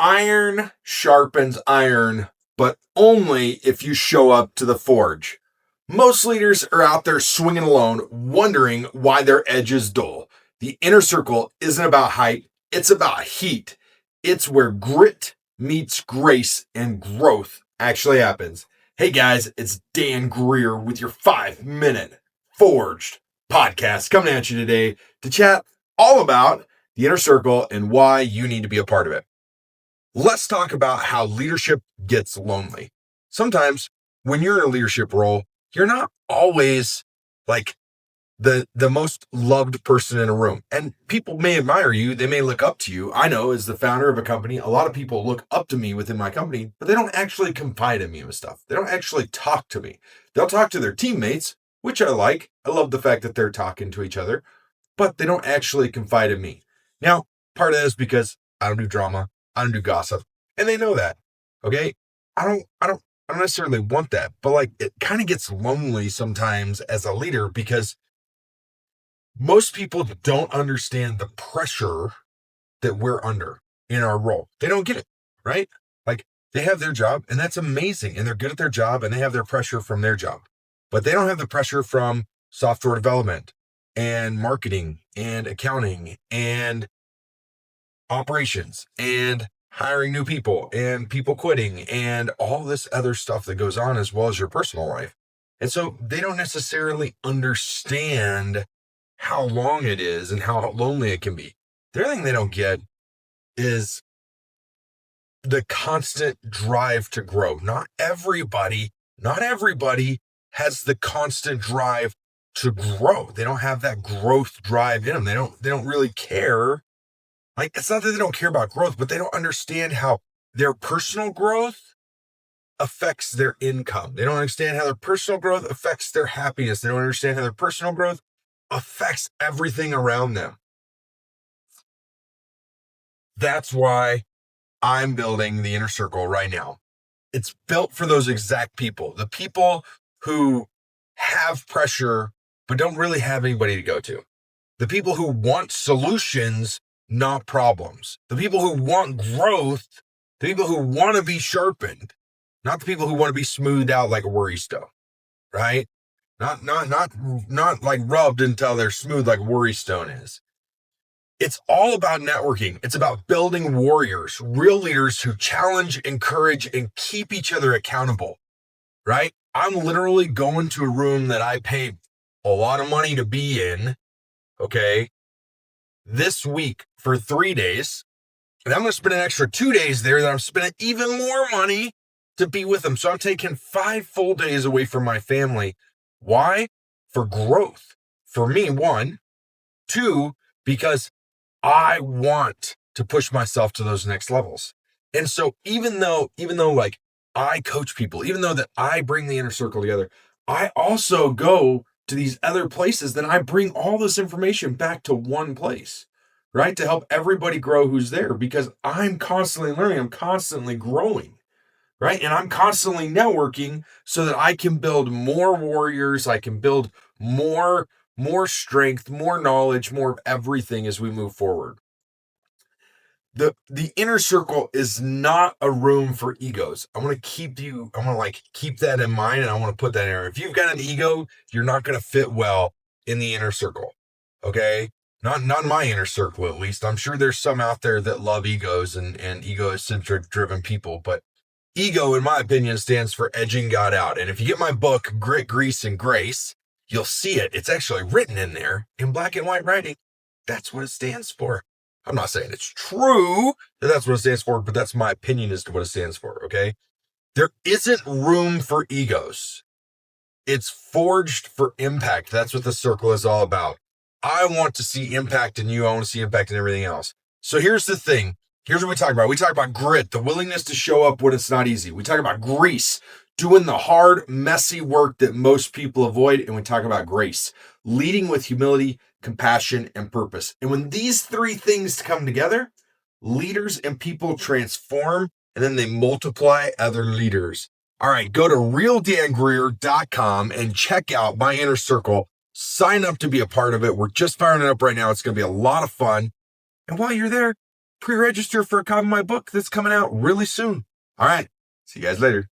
Iron sharpens iron, but only if you show up to the forge. Most leaders are out there swinging alone, wondering why their edge is dull. The inner circle isn't about height, it's about heat. It's where grit meets grace and growth actually happens. Hey guys, it's Dan Greer with your 5-minute Forged podcast coming at you today to chat all about the inner circle and why you need to be a part of it. Let's talk about how leadership gets lonely. Sometimes when you're in a leadership role, you're not always like the most loved person in a room. And people may admire you. They may look up to you. I know as the founder of a company, a lot of people look up to me within my company, but they don't actually confide in me with stuff. They don't actually talk to me. They'll talk to their teammates, which I like. I love the fact that they're talking to each other, but they don't actually confide in me. Now, part of that is because I don't do drama. I don't do gossip. And they know that. Okay. I don't necessarily want that, but like it kind of gets lonely sometimes as a leader because most people don't understand the pressure that we're under in our role. They don't get it, right? Like they have their job and that's amazing. And they're good at their job and they have their pressure from their job, but they don't have the pressure from software development and marketing and accounting and operations and hiring new people and people quitting and all this other stuff that goes on as well as your personal life. And so they don't necessarily understand how long it is and how lonely it can be. The other thing they don't get is the constant drive to grow. Not everybody has the constant drive to grow. They don't have that growth drive in them. They don't really care. Like, it's not that they don't care about growth, but they don't understand how their personal growth affects their income. They don't understand how their personal growth affects their happiness. They don't understand how their personal growth affects everything around them. That's why I'm building the inner circle right now. It's built for those exact people, the people who have pressure, but don't really have anybody to go to. The people who want solutions, not problems. The people who want growth, the people who want to be sharpened, not the people who want to be smoothed out like a worry stone, right? Not like rubbed until they're smooth like worry stone is. It's all about networking. It's about building warriors, real leaders who challenge, encourage, and keep each other accountable, right? I'm literally going to a room that I pay a lot of money to be in, okay, this week for 3 days. And I'm going to spend an extra 2 days there that I'm spending even more money to be with them. So I'm taking 5 full days away from my family. Why? For growth. For me, 1. 2, because I want to push myself to those next levels. And so even though like I coach people, even though that I bring the inner circle together, I also go to these other places that I bring all this information back to one place, right? To help everybody grow who's there because I'm constantly learning, I'm constantly growing, right? And I'm constantly networking so that I can build more warriors. I can build more strength, more knowledge, more of everything as we move forward. The inner circle is not a room for egos. I want to keep that in mind and I want to put that in there. If you've got an ego, you're not going to fit well in the inner circle. Okay? Not my inner circle, at least. I'm sure there's some out there that love egos and ego-centric driven people, but ego, in my opinion, stands for edging God out. And if you get my book, Grit, Grease, and Grace, you'll see it. It's actually written in there in black and white writing. That's what it stands for. I'm not saying it's true that that's what it stands for, but that's my opinion as to what it stands for, okay? There isn't room for egos. It's forged for impact. That's what the circle is all about. I want to see impact in you. I want to see impact in everything else. So here's the thing. Here's what we talk about. We talk about grit, the willingness to show up when it's not easy. We talk about grease, doing the hard, messy work that most people avoid. And we talk about grace, leading with humility, compassion, and purpose. And when these 3 things come together, leaders and people transform and then they multiply other leaders. All right, go to realdangreer.com and check out my inner circle. Sign up to be a part of it. We're just firing it up right now. It's going to be a lot of fun. And while you're there, pre-register for a copy of my book that's coming out really soon. All right. See you guys later.